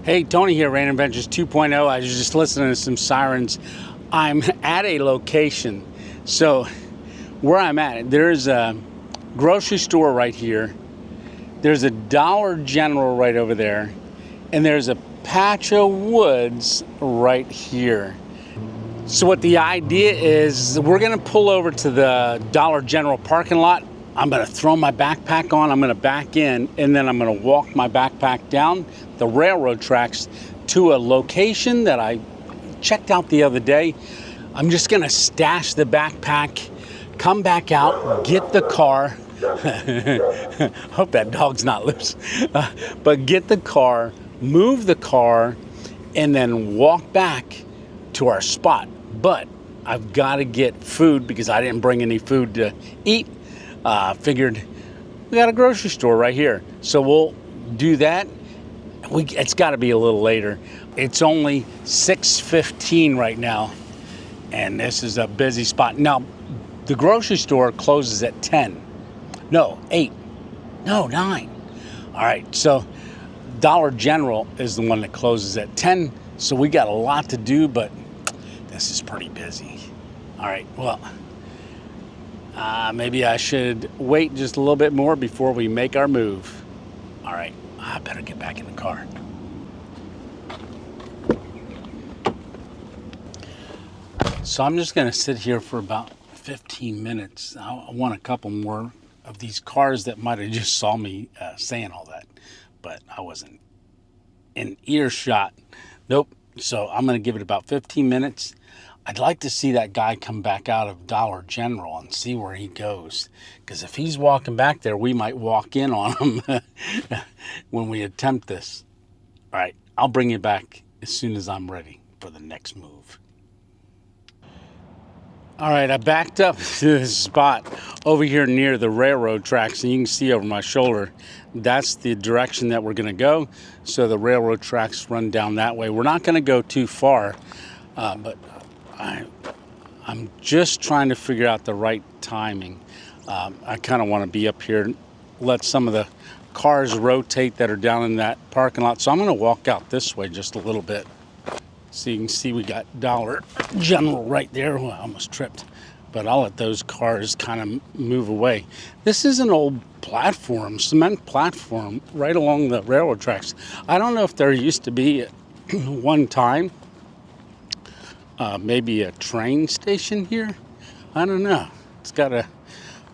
Hey, Tony here, Rain Adventures 2.0. I was just listening to some sirens. I'm at a location. So where I'm at, there's a grocery store right here. There's a Dollar General right over there. And there's a patch of woods right here. So what the idea is, we're gonna pull over to the Dollar General parking lot. I'm gonna throw my backpack on, I'm gonna back in, and then I'm gonna walk my backpack down the railroad tracks to a location that I checked out the other day. I'm just gonna stash the backpack, come back out, get the car. Hope that dog's not loose. But get the car, move the car, and then walk back to our spot. But I've gotta get food because I didn't bring any food to eat. Figured we got a grocery store right here, so we'll do that. It's got to be a little later. It's only 6:15 right now, and this is a busy spot. Now, the grocery store closes at 10. No, 8. No, 9. All right, so Dollar General is the one that closes at 10, so we got a lot to do, but this is pretty busy. All right, well, maybe I should wait just a little bit more before we make our move. All right, I better get back in the car. So I'm just gonna sit here for about 15 minutes. I want a couple more of these cars that might have just saw me saying all that, but I wasn't in earshot. Nope, so I'm gonna give it about 15 minutes. I'd like to see that guy come back out of Dollar General and see where he goes. Because if he's walking back there, we might walk in on him when we attempt this. All right, I'll bring you back as soon as I'm ready for the next move. All right, I backed up to this spot over here near the railroad tracks, and you can see over my shoulder, that's the direction that we're gonna go. So the railroad tracks run down that way. We're not gonna go too far, but I'm just trying to figure out the right timing. I kind of want to be up here, let some of the cars rotate that are down in that parking lot. So I'm going to walk out this way just a little bit. So you can see we got Dollar General right there. Well, I almost tripped, but I'll let those cars kind of move away. This is an old platform, cement platform right along the railroad tracks. I don't know if there used to be one time maybe a train station here. I don't know. It's got a,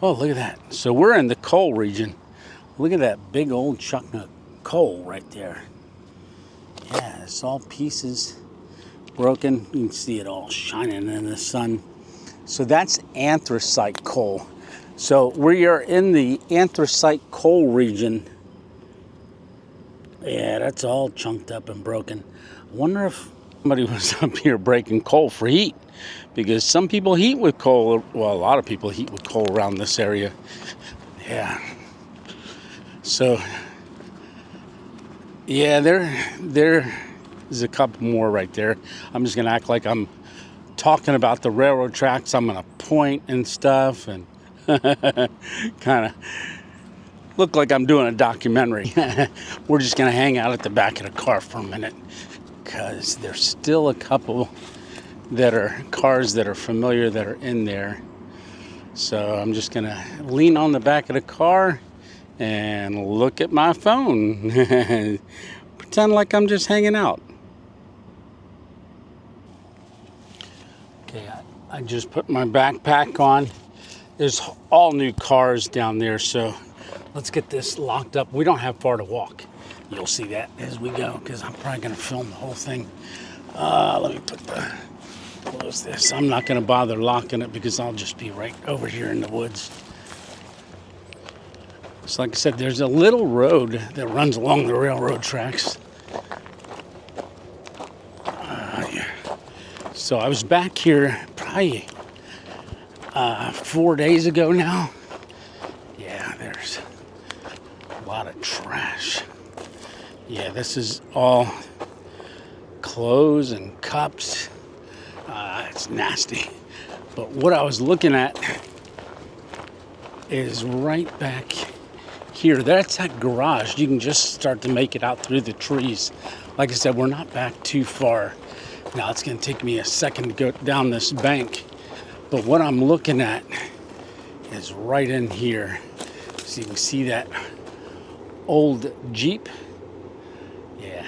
oh, look at that. So we're in the coal region. Look at that big old chunk of coal right there. Yeah, it's all pieces broken. You can see it all shining in the sun. So that's anthracite coal. So we are in the anthracite coal region. Yeah, that's all chunked up and broken. I wonder if somebody was up here breaking coal for heat, because some people heat with coal. Well, a lot of people heat with coal around this area. Yeah. So, yeah, there is a couple more right there. I'm just gonna act like I'm talking about the railroad tracks. I'm gonna point and stuff and kind of look like I'm doing a documentary. We're just gonna hang out at the back of the car for a minute, because there's still a couple that are cars that are familiar that are in there. So I'm just gonna lean on the back of the car and look at my phone. Pretend like I'm just hanging out. Okay, I just put my backpack on. There's all new cars down there, so let's get this locked up. We don't have far to walk. You'll see that as we go, because I'm probably going to film the whole thing. Let me close this. I'm not going to bother locking it because I'll just be right over here in the woods. So like I said, there's a little road that runs along the railroad tracks. Yeah. So I was back here probably 4 days ago now. Yeah, there's a lot of trash. Yeah, this is all clothes and cups. It's nasty. But what I was looking at is right back here. That's that garage. You can just start to make it out through the trees. Like I said, we're not back too far. Now it's going to take me a second to go down this bank. But what I'm looking at is right in here. So you can see that old Jeep. Yeah.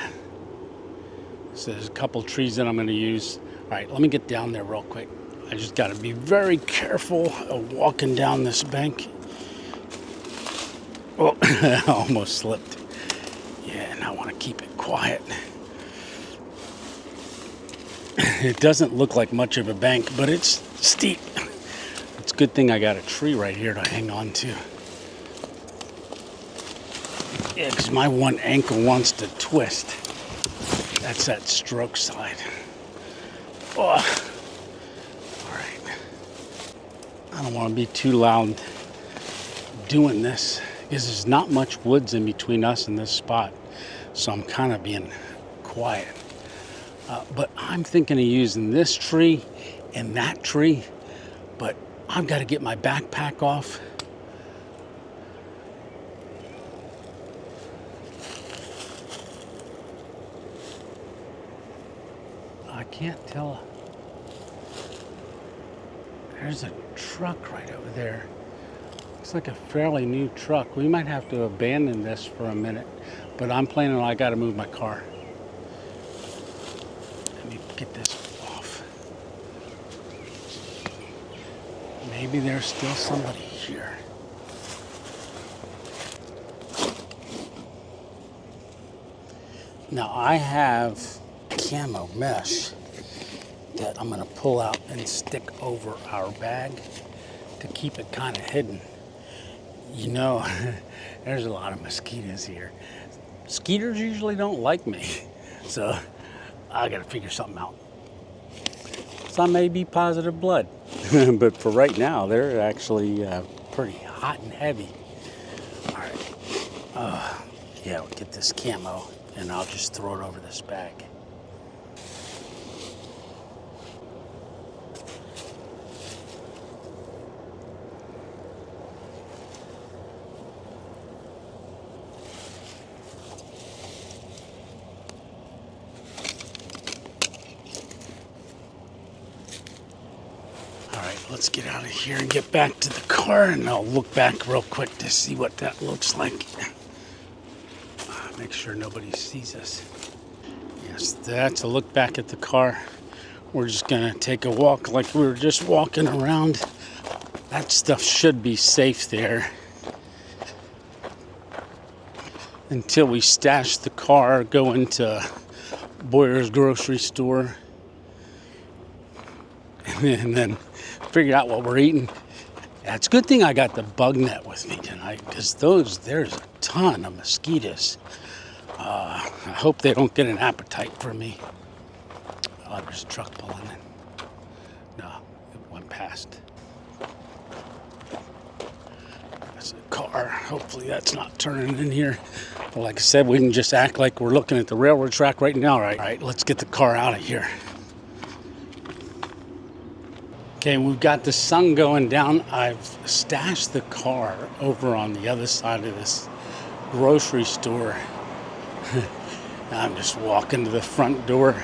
So there's a couple trees that I'm going to use. All right, let me get down there real quick. I just got to be very careful of walking down this bank. Oh, I almost slipped. Yeah, and I want to keep it quiet. It doesn't look like much of a bank, but it's steep. It's a good thing I got a tree right here to hang on to. Yeah, because my one ankle wants to twist. That's that stroke side. Oh. All right. I don't want to be too loud doing this because there's not much woods in between us and this spot. So I'm kind of being quiet. But I'm thinking of using this tree and that tree. But I've got to get my backpack off. I can't tell. There's a truck right over there. Looks like a fairly new truck. We might have to abandon this for a minute, but I'm planning on I got to move my car. Let me get this off. Maybe there's still somebody here. Now I have camo mesh that I'm going to pull out and stick over our bag to keep it kind of hidden. You know, there's a lot of mosquitoes here. Mosquitoes usually don't like me, so I got to figure something out. Some may be positive blood, but for right now, they're actually pretty hot and heavy. All right, yeah, we'll get this camo and I'll just throw it over this bag. Let's get out of here and get back to the car, and I'll look back real quick to see what that looks like. Make sure nobody sees us. Yes, that's a look back at the car. We're just gonna take a walk like we were just walking around. That stuff should be safe there until we stash the car, go into Boyer's grocery store, and then figure out what we're eating. Yeah, it's a good thing I got the bug net with me tonight, because there's a ton of mosquitoes. I hope they don't get an appetite for me. Oh, there's a truck pulling in. No, it went past. There's a car. Hopefully that's not turning in here. But like I said, we can just act like we're looking at the railroad track right now. All right, let's get the car out of here. Okay, we've got the sun going down. I've stashed the car over on the other side of this grocery store. I'm just walking to the front door,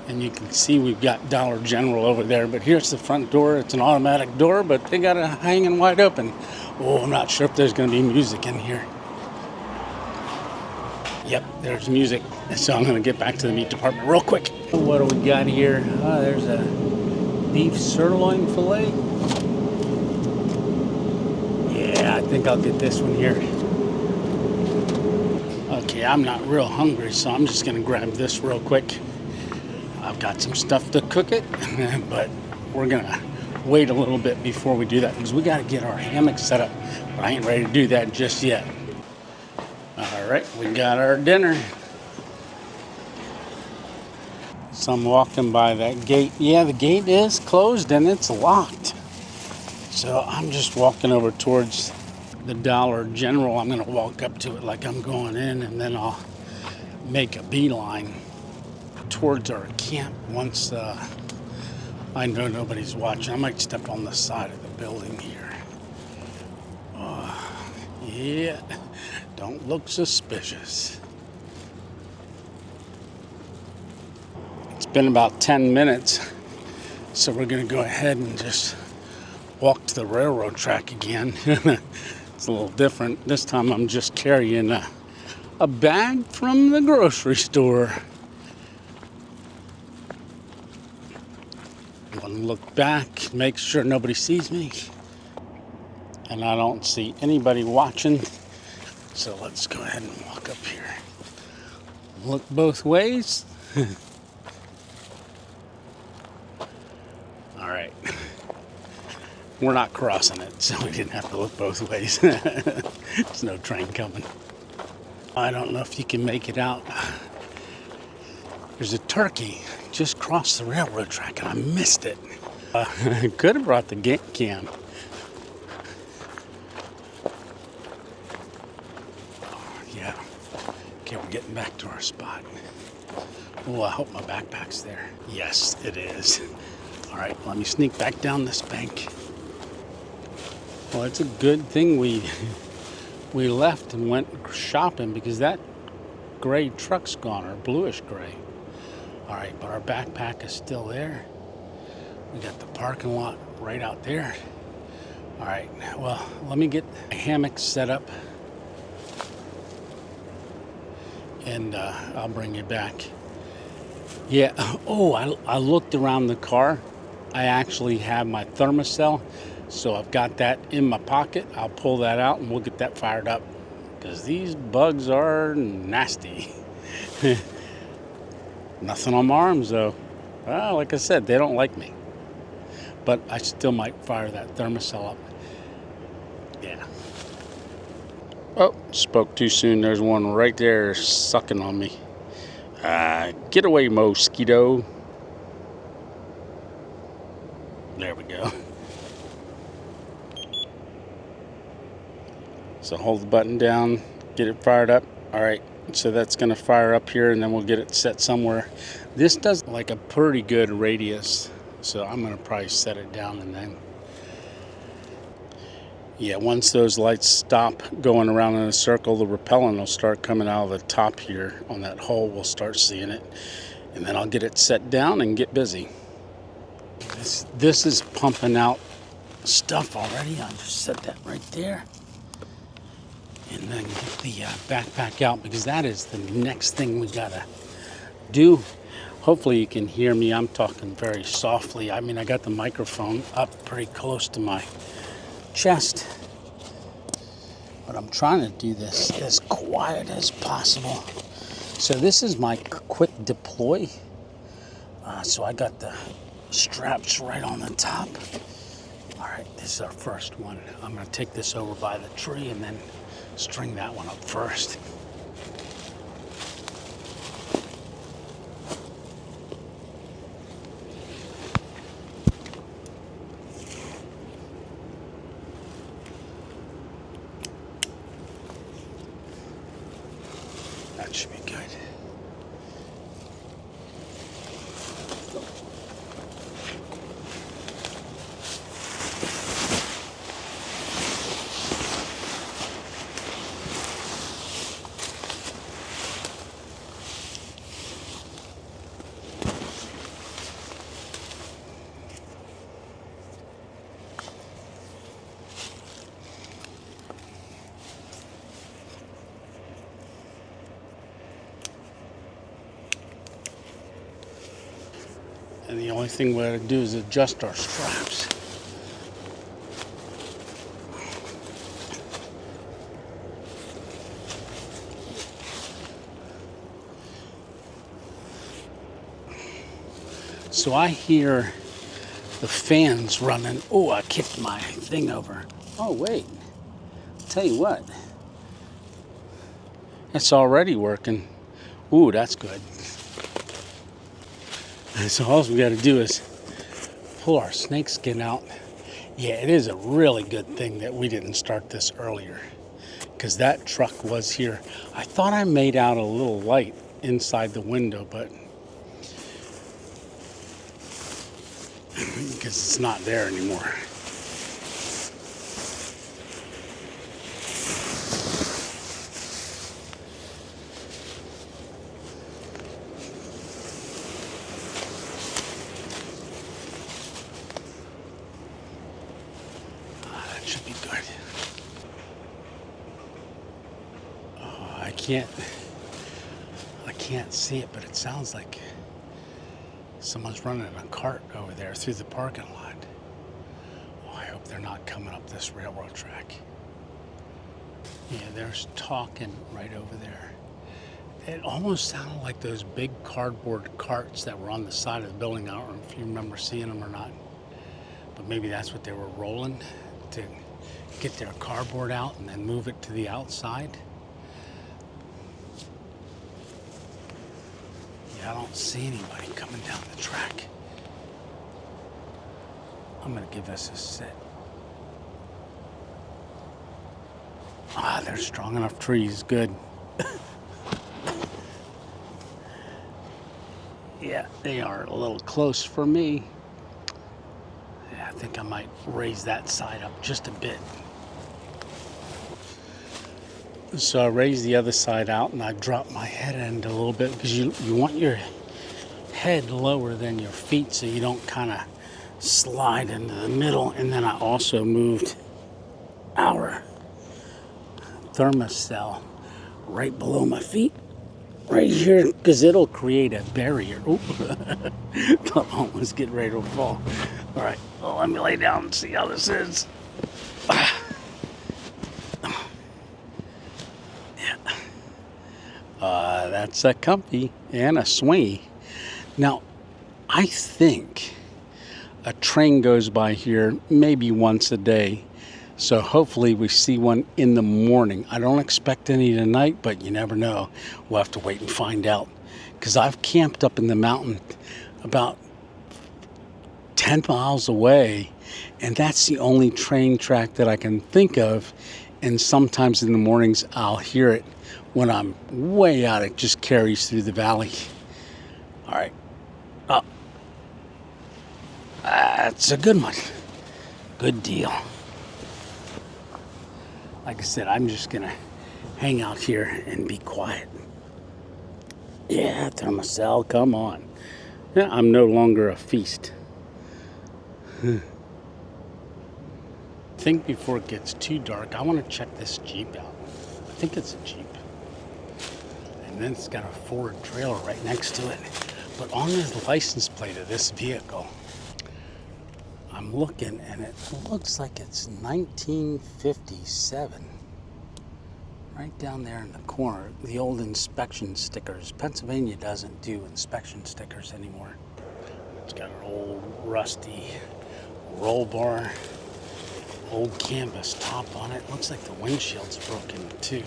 and you can see we've got Dollar General over there, but here's the front door. It's an automatic door, but they got it hanging wide open. Oh, I'm not sure if there's going to be music in here. Yep, there's music. So I'm going to get back to the meat department real quick. What do we got here? Oh, there's a beef sirloin fillet. Yeah, I think I'll get this one here. Okay, I'm not real hungry, so I'm just gonna grab this real quick. I've got some stuff to cook it, but we're gonna wait a little bit before we do that because we gotta get our hammock set up, but I ain't ready to do that just yet. All right, we got our dinner. So I'm walking by that gate. Yeah, the gate is closed and it's locked. So I'm just walking over towards the Dollar General. I'm going to walk up to it like I'm going in, and then I'll make a beeline towards our camp once I know nobody's watching. I might step on the side of the building here. Yeah, don't look suspicious. It's been about 10 minutes, so we're gonna go ahead and just walk to the railroad track again. It's a little different. This time I'm just carrying a bag from the grocery store. Want to look back, make sure nobody sees me. And I don't see anybody watching. So let's go ahead and walk up here. Look both ways. All right. We're not crossing it, so we didn't have to look both ways. There's no train coming. I don't know if you can make it out. There's a turkey just crossed the railroad track and I missed it. I could have brought the cam. Oh, yeah. Okay, we're getting back to our spot. Oh, I hope my backpack's there. Yes, it is. All right, let me sneak back down this bank. Well, it's a good thing we left and went shopping because that gray truck's gone, or bluish gray. All right, but our backpack is still there. We got the parking lot right out there. All right, well, let me get a hammock set up and I'll bring you back. Yeah, oh, I looked around the car. I actually have my thermocell, so I've got that in my pocket. I'll pull that out and we'll get that fired up because these bugs are nasty. Nothing on my arms though. Well, like I said, they don't like me. But I still might fire that thermocell up. Yeah. Oh, spoke too soon. There's one right there sucking on me. Get away, mosquito. There we go. So hold the button down, get it fired up. All right, so that's gonna fire up here and then we'll get it set somewhere. This does like a pretty good radius, so I'm gonna probably set it down and then. Yeah, once those lights stop going around in a circle, the repellent will start coming out of the top here on that hole. We'll start seeing it. And then I'll get it set down and get busy. This is pumping out stuff already. I'll just set that right there. And then get the backpack out because that is the next thing we gotta do. Hopefully you can hear me. I'm talking very softly. I mean, I got the microphone up pretty close to my chest, but I'm trying to do this as quiet as possible. So this is my quick deploy. So I got the straps right on the top. All right, this is our first one. I'm gonna take this over by the tree and then string that one up first. That should be good. And the only thing we have to do is adjust our straps. So I hear the fans running. Oh, I kicked my thing over. Oh, wait. I'll tell you what. It's already working. Ooh, that's good. So all we got to do is pull our snakeskin out. Yeah, it is a really good thing that we didn't start this earlier because that truck was here. I thought I made out a little light inside the window, but because it's not there anymore. can't see it, but it sounds like someone's running a cart over there through the parking lot. Oh, I hope they're not coming up this railroad track. Yeah, there's talking right over there. It almost sounded like those big cardboard carts that were on the side of the building. I don't know if you remember seeing them or not, but maybe that's what they were rolling to get their cardboard out and then move it to the outside. Yeah, I don't see anybody coming down the track. I'm gonna give this a sit. Ah, they're strong enough trees, good. Yeah, they are a little close for me. Yeah, I think I might raise that side up just a bit. So I raised the other side out and I dropped my head end a little bit because you want your head lower than your feet so you don't kind of slide into the middle. And then I also moved our thermocell right below my feet, right here, because it'll create a barrier. Oh, I almost get ready to fall. All right, well, let me lay down and see how this is. That's a comfy and a swingy. Now, I think a train goes by here maybe once a day. So hopefully we see one in the morning. I don't expect any tonight, but you never know. We'll have to wait and find out. Because I've camped up in the mountain about 10 miles away, and that's the only train track that I can think of. And sometimes in the mornings I'll hear it when I'm way out. It just carries through the valley. All right. Oh, that's a good one. Good deal. Like I said, I'm just gonna hang out here and be quiet. Yeah, thermocell, come on. Yeah, I'm no longer a feast. I think before it gets too dark, I want to check this Jeep out. I think it's a Jeep. And then it's got a Ford trailer right next to it. But on the license plate of this vehicle, I'm looking and it looks like it's 1957. Right down there in the corner, the old inspection stickers. Pennsylvania doesn't do inspection stickers anymore. It's got an old rusty roll bar, old canvas top on it. Looks like the windshield's broken too.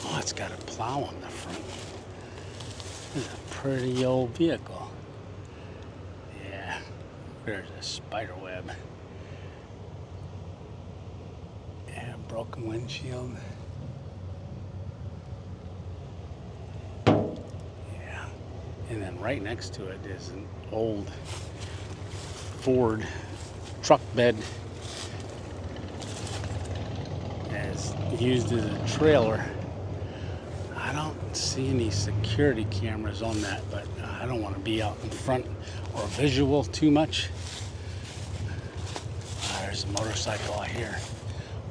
Oh, it's got a plow on the front. It's a pretty old vehicle. Yeah, there's a spider web. Yeah, broken windshield. Yeah, and then right next to it is an old Ford truck bed as used as a trailer. I don't see any security cameras on that, but I don't want to be out in front or visual too much. There's a motorcycle I hear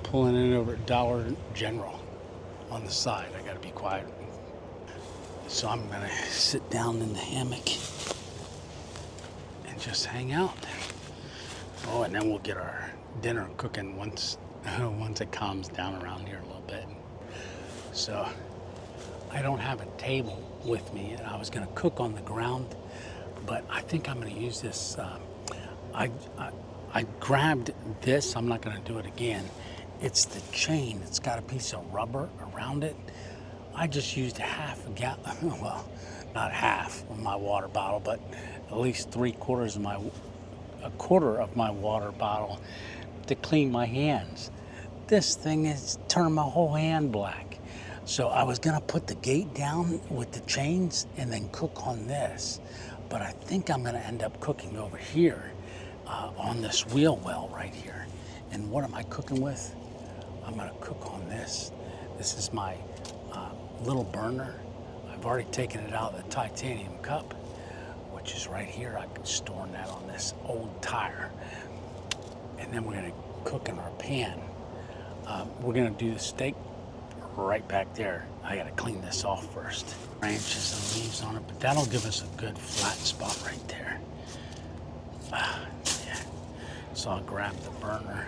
pulling in over at Dollar General on the side. I gotta be quiet. So I'm gonna sit down in the hammock and just hang out. Oh, and then we'll get our dinner cooking once it calms down around here a little bit. So I don't have a table with me, and I was gonna cook on the ground, but I think I'm gonna use this. I grabbed this. I'm not gonna do it again. It's the chain. It's got a piece of rubber around it. I just used half a gallon, well, not half of my water bottle, but at least a quarter of my water bottle to clean my hands. This thing is turning my whole hand black. So I was gonna put the gate down with the chains and then cook on this, but I think I'm gonna end up cooking over here on this wheel well right here. And what am I cooking with? I'm gonna cook on this. This is my little burner. I've already taken it out of the titanium cup, which is right here. I've been storing that on this old tire. And then we're gonna cook in our pan. We're gonna do the steak right back there. I gotta clean this off first. Branches and leaves on it, but that'll give us a good flat spot right there. Yeah. So I'll grab the burner.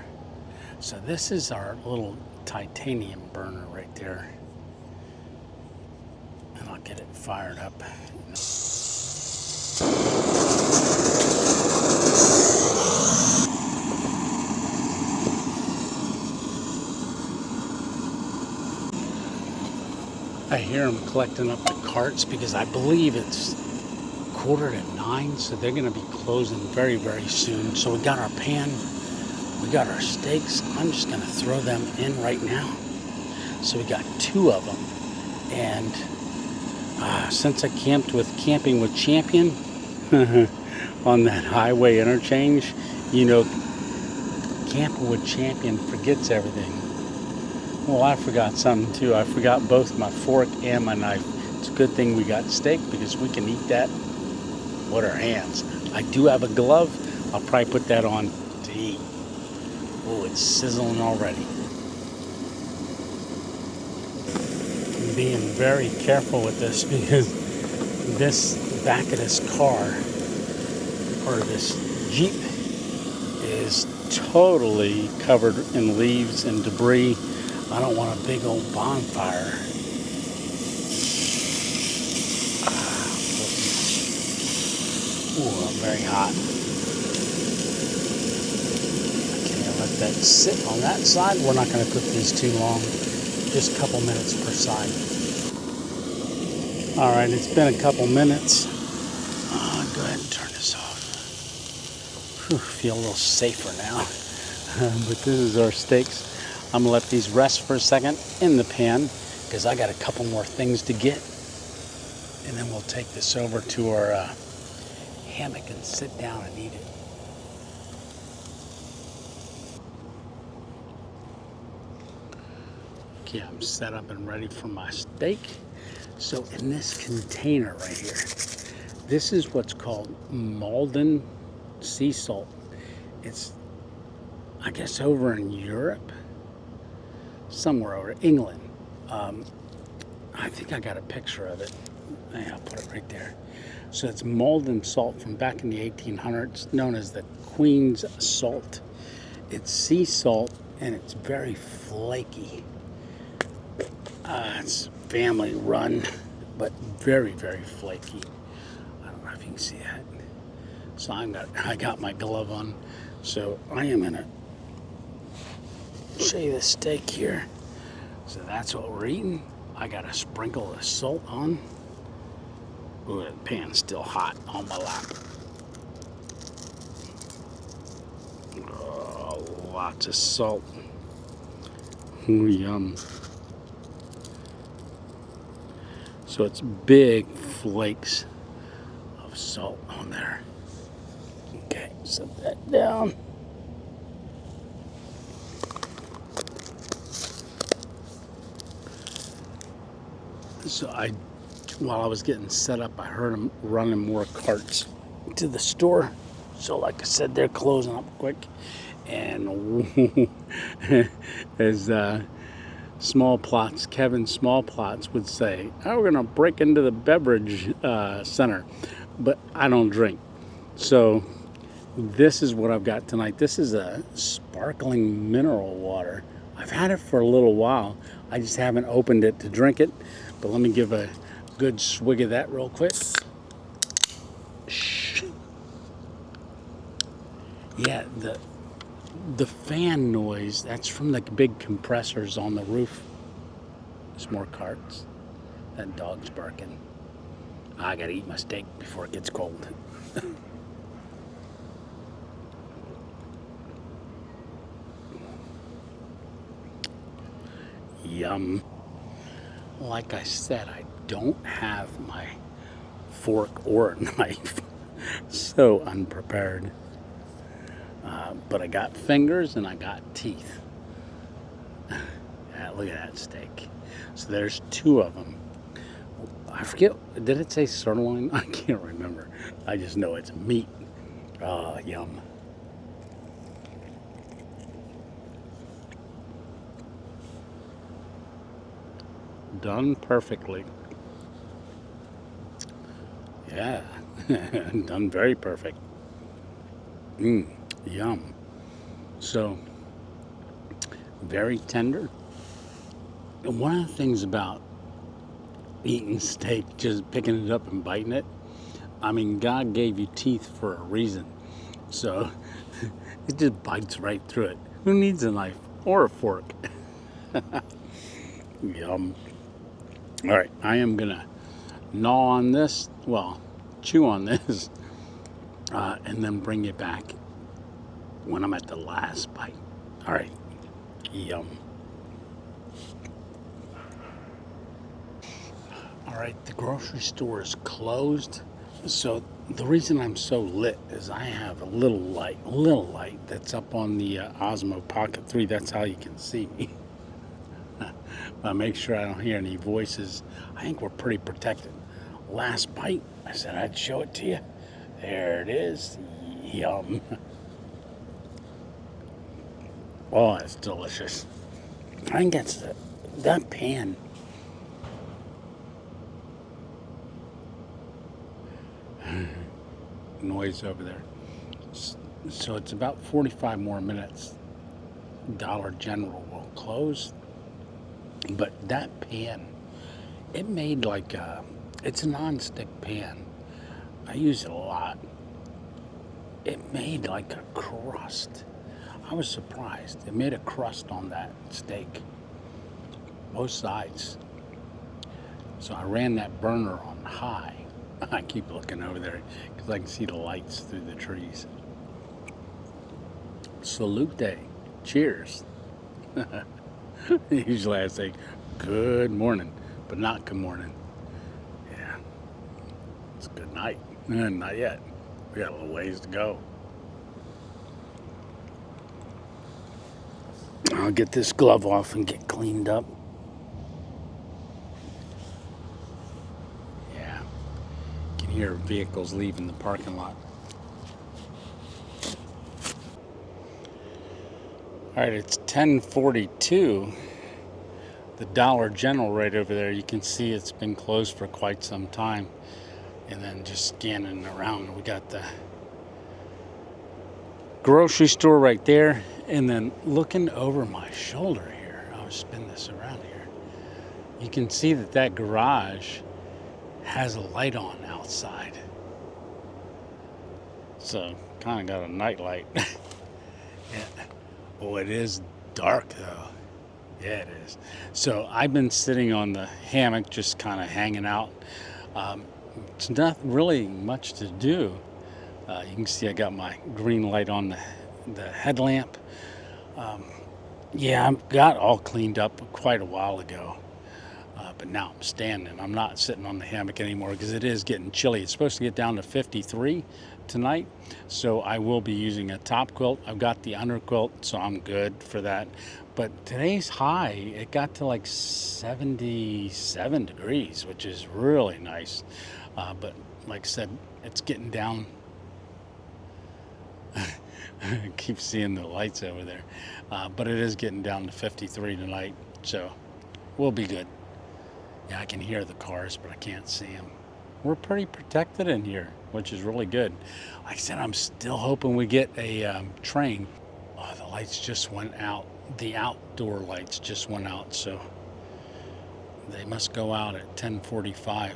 So this is our little titanium burner right there. And I'll get it fired up. I hear them collecting up the carts because I believe it's 8:45, so they're going to be closing very, very soon. So we got our pan, we got our steaks. I'm just going to throw them in right now. So we got 2 of them. And since I camped with Camping with Champion on that highway interchange, you know, Camping with Champion forgets everything. Well, I forgot something too. I forgot both my fork and my knife. It's a good thing we got steak because we can eat that with our hands. I do have a glove. I'll probably put that on to eat. Oh, it's sizzling already. I'm being very careful with this because this back of this car, or this Jeep, is totally covered in leaves and debris. I don't want a big old bonfire. Ooh, I'm very hot. Okay, I'll let that sit on that side. We're not going to cook these too long. Just a couple minutes per side. All right, it's been a couple minutes. Go ahead and turn this off. Whew, feel a little safer now. But this is our steaks. I'm gonna let these rest for a second in the pan because I got a couple more things to get. And then we'll take this over to our hammock and sit down and eat it. Okay, I'm set up and ready for my steak. So in this container right here, this is what's called Malden sea salt. It's, I guess, over in Europe. Somewhere over England. I think I got a picture of it. Yeah, I'll put it right there. So it's Malden salt from back in the 1800s, known as the Queen's salt. It's sea salt and it's very flaky. It's family run, but very, very flaky. I don't know if you can see that. So I got my glove on. So I am gonna show you the steak here. So that's what we're eating. I gotta sprinkle the salt on. Ooh, the pan's still hot on my lap. Oh, lots of salt. Ooh, yum. So it's big flakes of salt on there. Okay, set that down. So while I was getting set up, I heard them running more carts to the store. So like I said, they're closing up quick. And as Small Plots, Kevin Small Plots would say, oh, we're gonna break into the beverage center. But I don't drink. So this is what I've got tonight. This is a sparkling mineral water. I've had it for a little while. I just haven't opened it to drink it. But let me give a good swig of that real quick. Shh. Yeah, the fan noise, that's from the big compressors on the roof. There's more carts. That dog's barking. I gotta eat my steak before it gets cold. Yum. Like I said, I don't have my fork or knife, so unprepared. But I got fingers and I got teeth. Yeah, look at that steak. So there's 2 of them. I forget, did it say sirloin? I can't remember. I just know it's meat. Oh, yum. done perfectly. Yeah, done very perfect. Yum. So, very tender. And one of the things about eating steak, just picking it up and biting it, I mean, God gave you teeth for a reason. So, it just bites right through it. Who needs a knife or a fork? Yum. All right, I am gonna gnaw on this, well, chew on this, and then bring it back when I'm at the last bite. All right, yum. All right, the grocery store is closed, so the reason I'm so lit is I have a little light that's up on the Osmo Pocket 3. That's how you can see me. But make sure I don't hear any voices. I think we're pretty protected. Last bite, I said I'd show it to you. There it is. Yum. Oh, it's delicious. I think that's that pan. Noise over there. So it's about 45 more minutes. Dollar General will close. But that pan, it made like it's a non-stick pan. I use it a lot. It made like a crust. I was surprised. It made a crust on that steak, both sides. So I ran that burner on high. I keep looking over there because I can see the lights through the trees. Salute. Cheers. Usually I say good morning, but not good morning. Yeah, it's good night. Not yet. We got a little ways to go. I'll get this glove off and get cleaned up. Yeah, you can hear vehicles leaving the parking lot. All right, it's 10:42. The Dollar General right over there, you can see it's been closed for quite some time. And then just scanning around, we got the grocery store right there. And then looking over my shoulder here, I'll spin this around here. You can see that garage has a light on outside. So kind of got a night light. Yeah. Oh, it is dark though. Yeah, it is. So I've been sitting on the hammock, just kind of hanging out. It's not really much to do. You can see I got my green light on the headlamp. Yeah, I got all cleaned up quite a while ago. But now I'm standing. I'm not sitting on the hammock anymore because it is getting chilly. It's supposed to get down to 53 tonight, so I will be using a top quilt. I've got the under quilt, so I'm good for that. But today's high, it got to like 77 degrees, which is really nice. But like I said, it's getting down. I keep seeing the lights over there. But it is getting down to 53 tonight, so we'll be good. Yeah, I can hear the cars, but I can't see them. We're pretty protected in here, which is really good. Like I said, I'm still hoping we get a train. Oh, the lights just went out. The outdoor lights just went out, so they must go out at 10:45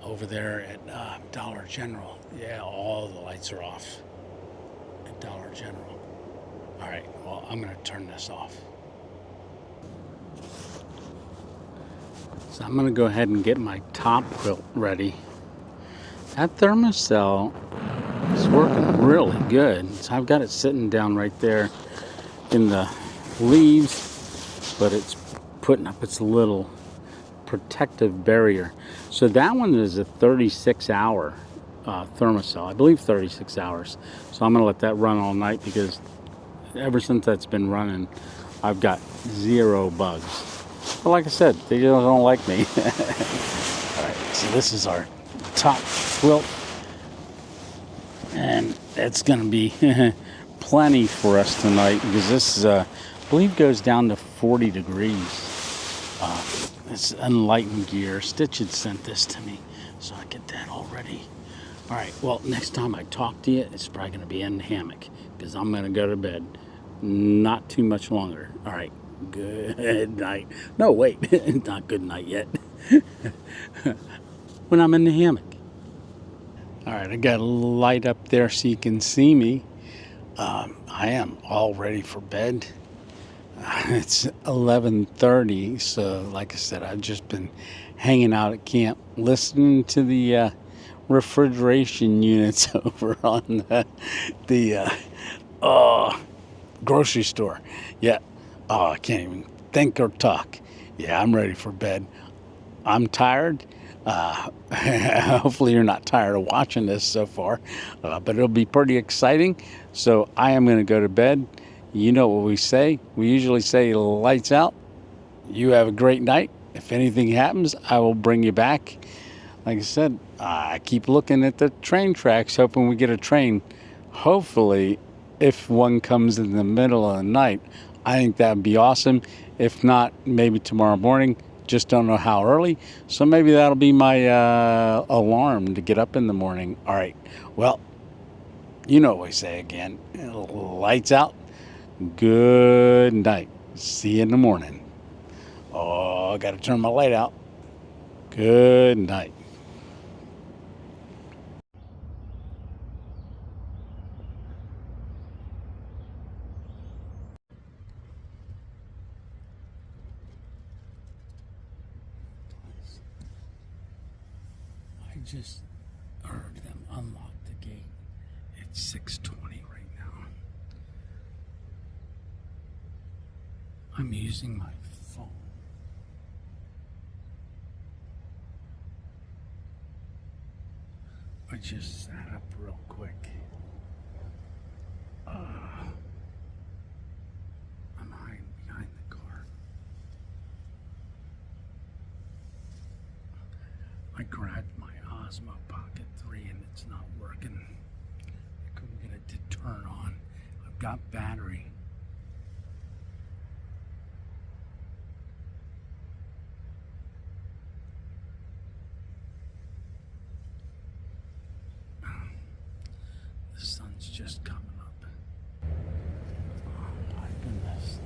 over there at Dollar General. Yeah, all the lights are off at Dollar General. All right, well, I'm going to turn this off. So I'm going to go ahead and get my top quilt ready. That thermocell is working really good. So I've got it sitting down right there in the leaves, but it's putting up its little protective barrier. So that one is a 36-hour thermocell. I believe 36 hours. So I'm going to let that run all night because ever since that's been running, I've got 0 bugs. But like I said, they just don't like me. All right, so this is our top quilt. And it's going to be plenty for us tonight because this, I believe, goes down to 40 degrees This Enlightened gear. Stitch had sent this to me, so I get that already. All right, well, next time I talk to you, it's probably going to be in the hammock because I'm going to go to bed. Not too much longer. All right, good night. No, wait, not good night yet. When I'm in the hammock. All right, I got a light up there so you can see me. I am all ready for bed. It's 11:30, so like I said, I've just been hanging out at camp, listening to the refrigeration units over on the grocery store. Yeah. Oh, I can't even think or talk. Yeah, I'm ready for bed. I'm tired. Hopefully you're not tired of watching this so far, but it'll be pretty exciting. So I am going to go to bed. You know what we say. We usually say lights out. You have a great night. If anything happens, I will bring you back. Like I said, I keep looking at the train tracks, hoping we get a train. Hopefully, if one comes in the middle of the night, I think that would be awesome. If not, maybe tomorrow morning. Just don't know how early. So maybe that'll be my alarm to get up in the morning. All right. Well, you know what we say again. Lights out. Good night. See you in the morning. Oh, I got to turn my light out. Good night. I just heard them unlock the gate. It's 6:20 right now. I'm using my phone. I just sat up real quick. I'm hiding behind the car. I grabbed my Osmo Pocket 3 and it's not working. I couldn't get it to turn on. I've got battery. The sun's just coming up. Oh my goodness.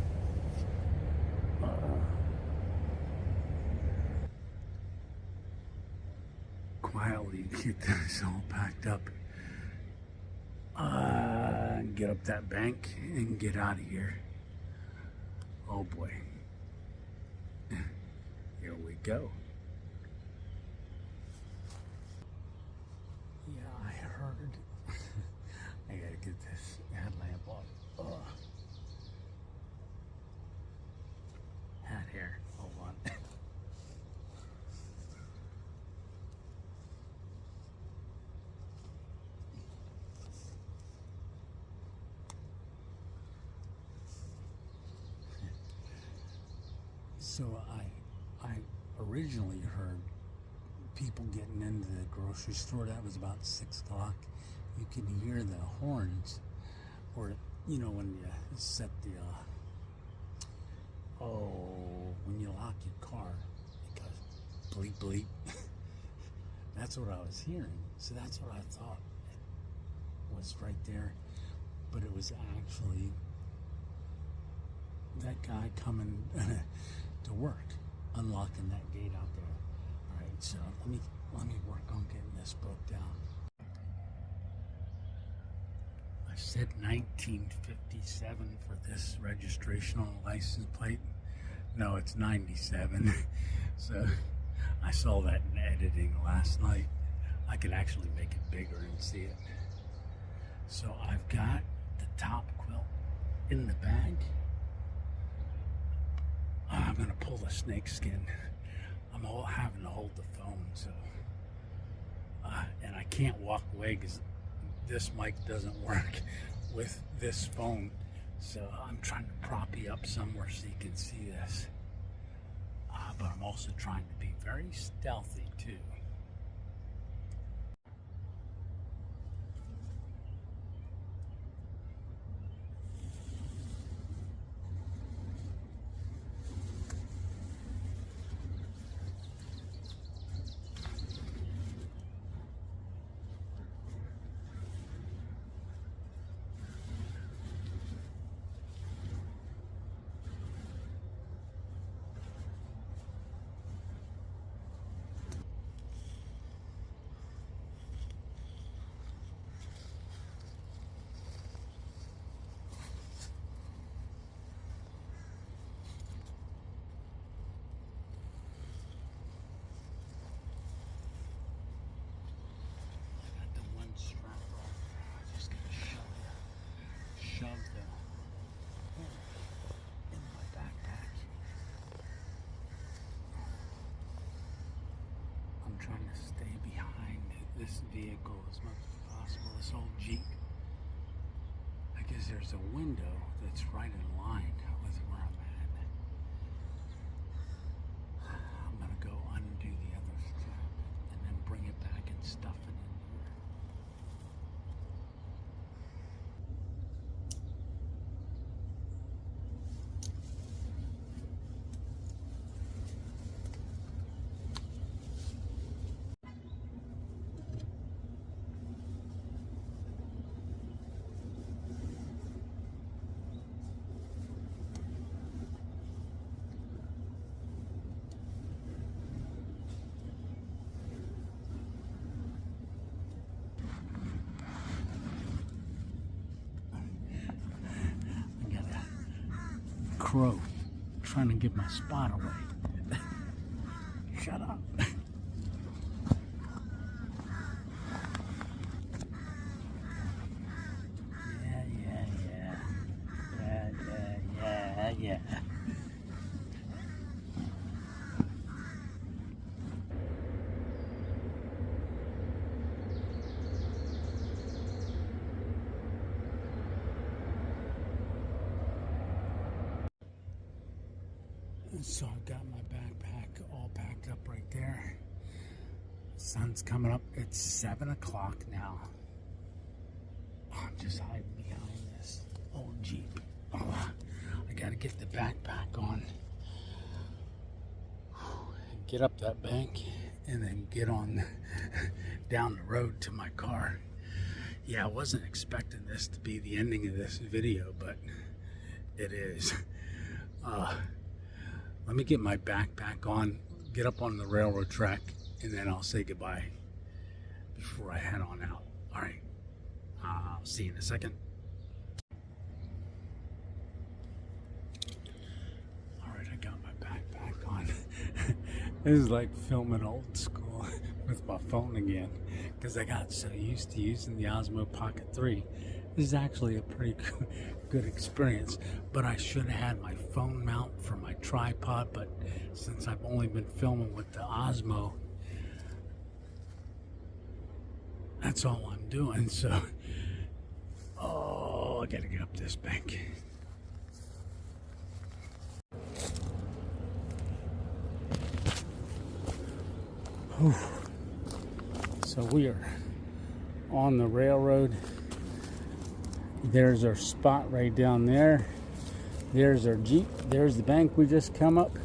Quietly get this all packed up. Get up that bank and get out of here. Oh boy. Here we go. Yeah, I heard. I gotta get this headlamp off. Hat hair. Hold on. So I originally heard people getting into the grocery store. That was about 6 o'clock. You could hear the horns, or you know when you set the when you lock your car, it goes bleep bleep. That's what I was hearing. So that's what I thought it was right there, but it was actually that guy coming to work, unlocking that gate out there. All right, so let me work on getting this broke down. I said 1957 for this registration on the license plate. No, it's 97. So I saw that in editing last night. I could actually make it bigger and see it. So I've got the top quilt in the bag. I'm gonna pull the snake skin. I'm all having to hold the phone, so and I can't walk away because this mic doesn't work with this phone. So I'm trying to prop you up somewhere so you can see this. But I'm also trying to be very stealthy too. trying to stay behind this vehicle as much as possible, this old Jeep. Because there's a window that's right in line with where I'm at. I'm going to go undo the other strap and then bring it back and stuff it in here. Crow trying to give my spot away. Shut up. Yeah. So I've got my backpack all packed up right there. Sun's coming up. It's 7 o'clock now. I'm just hiding behind this old Jeep. I gotta get the backpack on. Get up that bank and then get on down the road to my car. Yeah, I wasn't expecting this to be the ending of this video, but it is. Let me get my backpack on, get up on the railroad track, and then I'll say goodbye before I head on out. All right, I'll see you in a second. All right, I got my backpack on. This is like filming old school with my phone again, because I got so used to using the Osmo Pocket 3. This is actually a pretty good experience, but I should have had my phone mount for my tripod, but since I've only been filming with the Osmo, that's all I'm doing. So, I gotta get up this bank. Whew. So we are on the railroad. There's our spot right down there. There's our Jeep. There's the bank we just come up.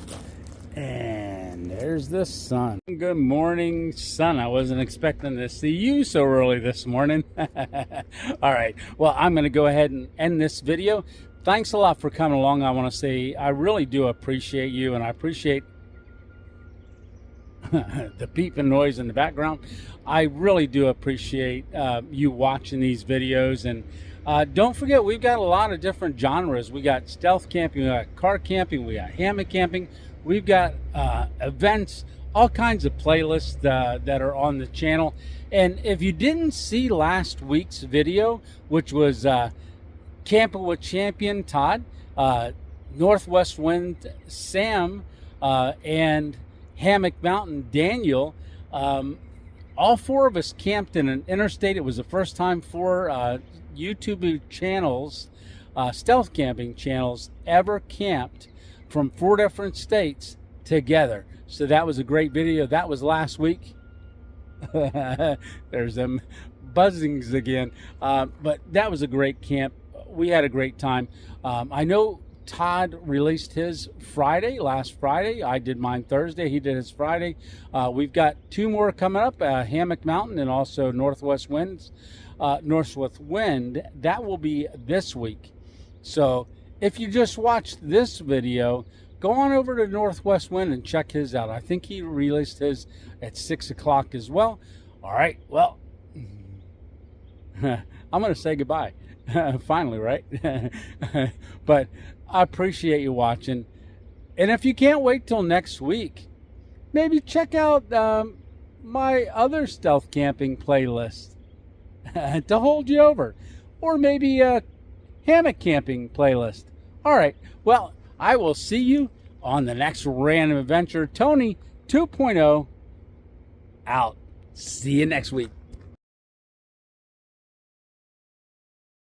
And there's the sun. Good morning, sun. I wasn't expecting to see you so early this morning. All right. Well, I'm going to go ahead and end this video. Thanks a lot for coming along. I want to say I really do appreciate you, and I appreciate the beeping noise in the background. I really do appreciate you watching these videos. And don't forget, we've got a lot of different genres. We got stealth camping, we got car camping, we got hammock camping, we've got events, all kinds of playlists that are on the channel. And if you didn't see last week's video, which was Camping with Champion Todd, Northwest Wind Sam, and Hammock Mountain Daniel, all four of us camped in an interstate. It was the first time for YouTube channels, stealth camping channels, ever camped from 4 different states together. So that was a great video. That was last week. There's them buzzings again. But that was a great camp. We had a great time. I know Todd released his last Friday. I did mine Thursday. He did his Friday. We've got 2 more coming up, Hammock Mountain and also Northwest Wind. That will be this week. So if you just watched this video, go on over to Northwest Wind and check his out. I think he released his at 6 o'clock as well. All right, well, I'm going to say goodbye. Finally, right? But I appreciate you watching. And if you can't wait till next week, maybe check out my other stealth camping playlist to hold you over. Or maybe a hammock camping playlist. All right, well, I will see you on the next random adventure. Tony 2.0 out. See you next week.